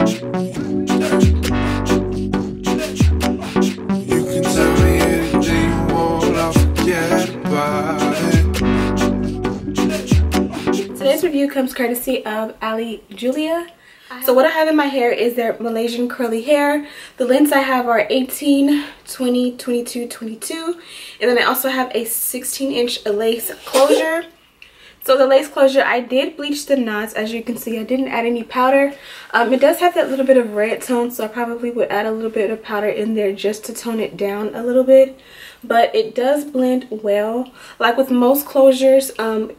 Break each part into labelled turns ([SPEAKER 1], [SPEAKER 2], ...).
[SPEAKER 1] Today's review comes courtesy of Aliexpress. So what I have in my hair is their Malaysian curly hair. The lengths I have are 18, 20, 22, 22. And then I also have a 16-inch lace closure. So the lace closure, I did bleach the knots. As you can see, I didn't add any powder. It does have that little bit of red tone, so I probably would add a little bit of powder in there just to tone it down a little bit. But it does blend well. Like with most closures,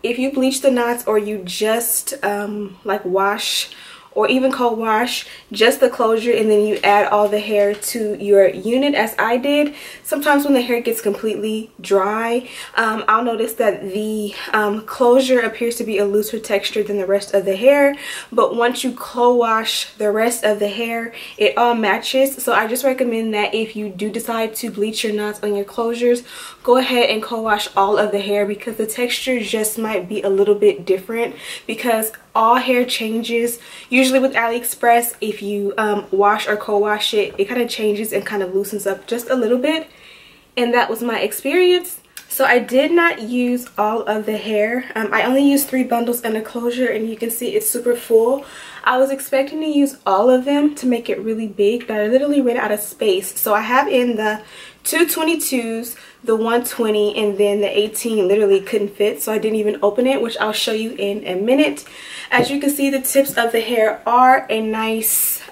[SPEAKER 1] if you bleach the knots or you just like wash or even cold wash just the closure and then you add all the hair to your unit as I did, sometimes when the hair gets completely dry, I'll notice that the closure appears to be a looser texture than the rest of the hair, but once you co-wash the rest of the hair, it all matches. So I just recommend that if you do decide to bleach your knots on your closures, go ahead and co-wash all of the hair, because the texture just might be a little bit different, because all hair changes. Usually with Aliexpress, if you wash or co-wash it, it kind of changes and kind of loosens up just a little bit, and that was my experience. So I did not use all of the hair. I only used 3 bundles in a closure, and you can see it's super full. I was expecting to use all of them to make it really big, but I literally ran out of space. So I have in the 222s, the 120, and then the 18 literally couldn't fit, so I didn't even open it, which I'll show you in a minute. As you can see, the tips of the hair are a nice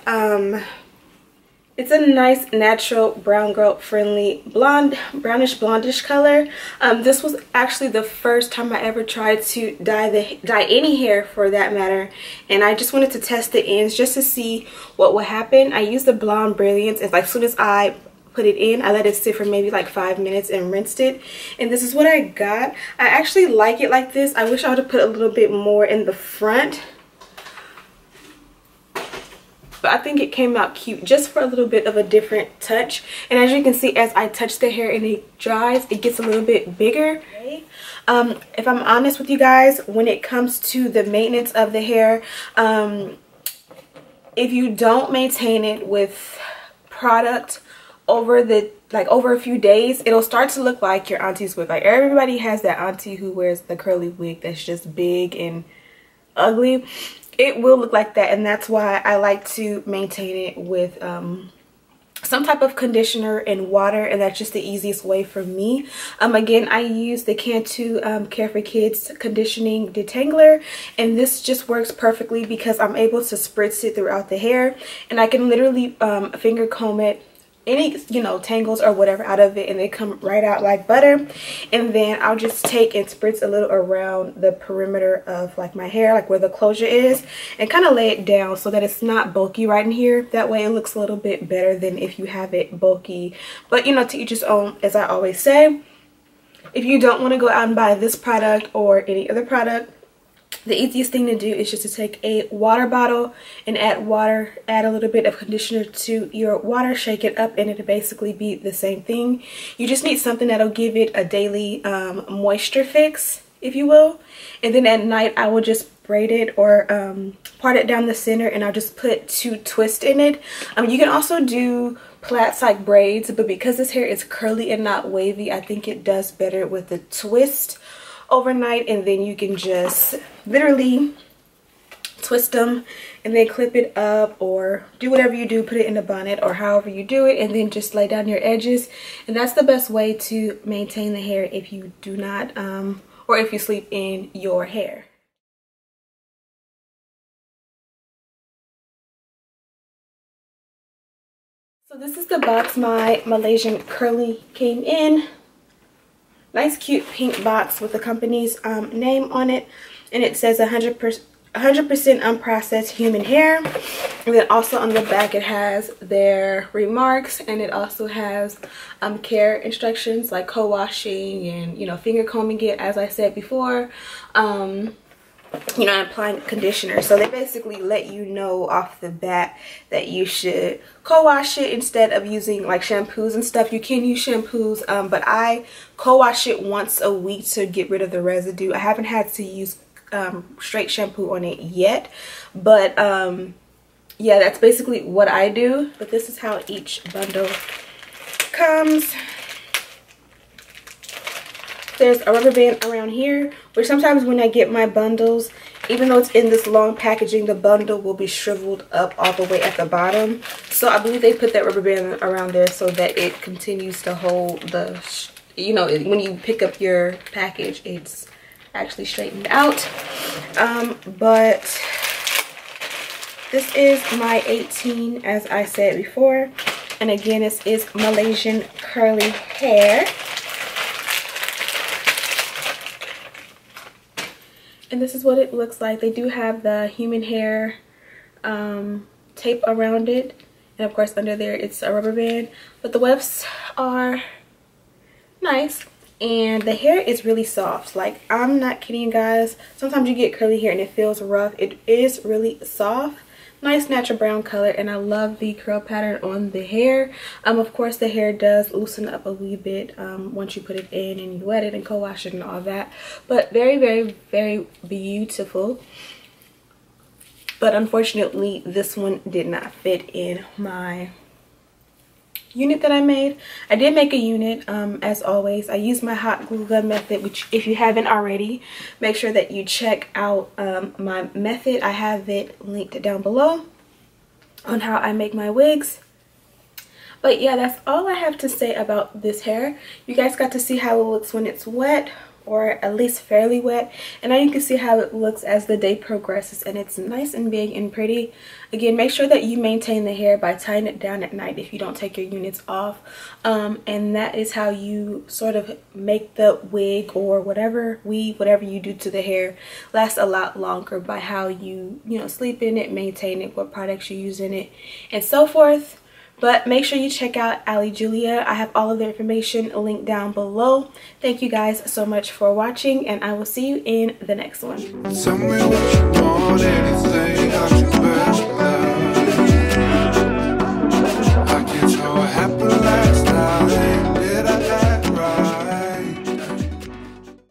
[SPEAKER 1] it's a nice natural brown girl friendly blonde, brownish blondish color. This was actually the first time I ever tried to dye any hair for that matter, and I just wanted to test the ends just to see what would happen. I used the Blonde Brilliance, and like as soon as I put it in, I let it sit for maybe like 5 minutes and rinsed it, and this is what I got. I actually like it like this. I wish I would have put a little bit more in the front, but I think it came out cute just for a little bit of a different touch. And as you can see, as I touch the hair and it dries, it gets a little bit bigger. If I'm honest with you guys, when it comes to the maintenance of the hair, if you don't maintain it with product over a few days, it'll start to look like your auntie's wig. Like everybody has that auntie who wears the curly wig that's just big and ugly. It will look like that, and that's why I like to maintain it with some type of conditioner and water, and that's just the easiest way for me. Again, I use the Cantu Care for Kids conditioning detangler, and this just works perfectly because I'm able to spritz it throughout the hair, and I can literally finger comb it, any tangles or whatever out of it, and they come right out like butter. And then I'll just take and spritz a little around the perimeter of like my hair, like where the closure is, and kind of lay it down so that it's not bulky right in here. That way it looks a little bit better than if you have it bulky. But to each his own, as I always say. If you don't want to go out and buy this product or any other product, the easiest thing to do is just to take a water bottle and add water, add a little bit of conditioner to your water, shake it up, and it'll basically be the same thing. You just need something that'll give it a daily moisture fix, if you will. And then at night I will just braid it or part it down the center, and I'll just put 2 twists in it. You can also do plaits like braids, but because this hair is curly and not wavy, I think it does better with the twist overnight. And then you can just literally twist them and then clip it up, or do whatever you do, put it in a bonnet or however you do it, and then just lay down your edges. And that's the best way to maintain the hair if you do not or if you sleep in your hair. So this is the box my Malaysian curly came in. Nice cute pink box with the company's name on it, and it says 100% unprocessed human hair. And then also on the back it has their remarks, and it also has care instructions like co-washing and finger combing it, as I said before, applying conditioner. So they basically let you know off the bat that you should co-wash it instead of using like shampoos and stuff. You can use shampoos, but I co-wash it once a week to get rid of the residue. I haven't had to use straight shampoo on it yet, but yeah, that's basically what I do. But this is how each bundle comes. There's a rubber band around here, which sometimes when I get my bundles, even though it's in this long packaging, the bundle will be shriveled up all the way at the bottom. So I believe they put that rubber band around there so that it continues to hold the, you know, when you pick up your package, it's actually straightened out. But this is my 18, as I said before. And again, this is Malaysian curly hair. And this is what it looks like. They do have the human hair tape around it. And of course under there it's a rubber band. But the wefts are nice. And the hair is really soft. Like, I'm not kidding you guys. Sometimes you get curly hair and it feels rough. It is really soft. Nice natural brown color, and I love the curl pattern on the hair. Of course the hair does loosen up a wee bit once you put it in and you wet it and co-wash it and all that, but very, very, very beautiful. But unfortunately this one did not fit in my unit that I made. I did make a unit. As always, I use my hot glue gun method, which if you haven't already, make sure that you check out my method. I have it linked down below on how I make my wigs. But yeah, that's all I have to say about this hair. You guys got to see how it looks when it's wet, or at least fairly wet, and now you can see how it looks as the day progresses, and it's nice and big and pretty. Again, make sure that you maintain the hair by tying it down at night if you don't take your units off, and that is how you sort of make the wig or whatever weave, whatever you do to the hair, last a lot longer by how you sleep in it, maintain it, what products you use in it, and so forth. But make sure you check out Aliexpress. I have all of the information linked down below. Thank you guys so much for watching, and I will see you in the next one.